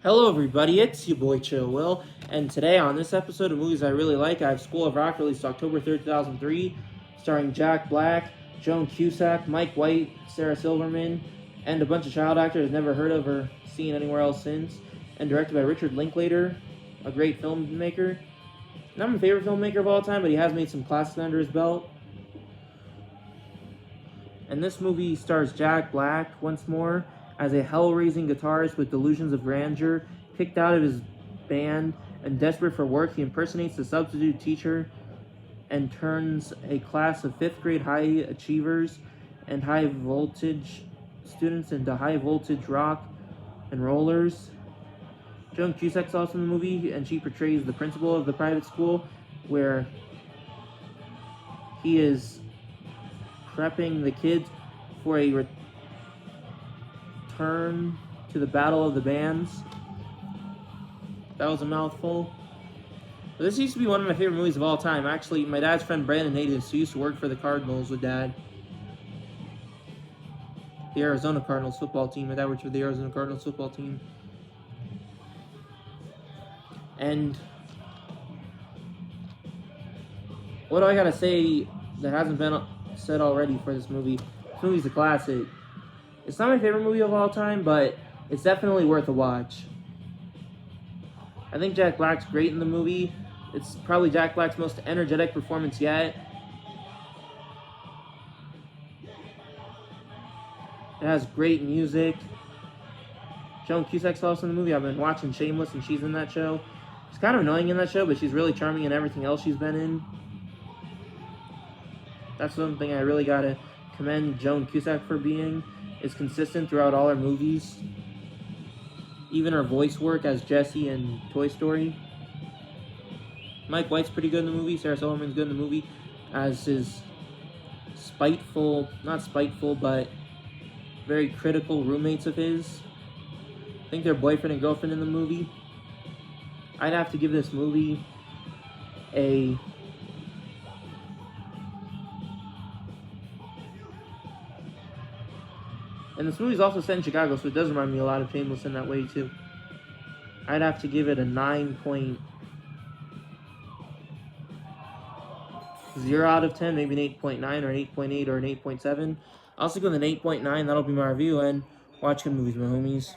Hello, everybody. It's your boy Chill Will, and today on this episode of Movies I Really Like, I have School of Rock, released October 3rd, 2003, starring Jack Black, Joan Cusack, Mike White, Sarah Silverman, and a bunch of child actors I've never heard of or seen anywhere else since, and directed by Richard Linklater, a great filmmaker. Not my favorite filmmaker of all time, but he has made some classics under his belt. And this movie stars Jack Black once more as a hell-raising guitarist with delusions of grandeur, kicked out of his band and desperate for work. He impersonates a substitute teacher and turns a class of 5th grade high achievers and high voltage students into high voltage rock and rollers. Joan Cusack's also in the movie, and she portrays the principal of the private school where he is prepping the kids for a return to the Battle of the Bands. That was a mouthful. But this used to be one of my favorite movies of all time. Actually, my dad's friend Brandon Natus, who used to work for the Cardinals with Dad, the Arizona Cardinals football team. My dad worked for the Arizona Cardinals football team. And what do I gotta say that hasn't been said already for this movie? This movie's a classic. It's not my favorite movie of all time, but it's definitely worth a watch. I think Jack Black's great in the movie. It's probably Jack Black's most energetic performance yet. It has great music. Joan Cusack's also in the movie. I've been watching Shameless, and she's in that show. She's kind of annoying in that show, but she's really charming in everything else she's been in. That's something I really gotta commend Joan Cusack for being, is consistent throughout all her movies. Even her voice work as Jessie in Toy Story. Mike White's pretty good in the movie. Sarah Silverman's good in the movie as his not spiteful, but very critical roommates of his. I think they're boyfriend and girlfriend in the movie. I'd have to give this movie a And this movie's also set in Chicago, so it does remind me a lot of Shameless in that way, too. I'd have to give it a 9.0 out of 10, maybe an 8.9 or an 8.8 or an 8.7. I'll also go with an 8.9. That'll be my review, and watch good movies, my homies.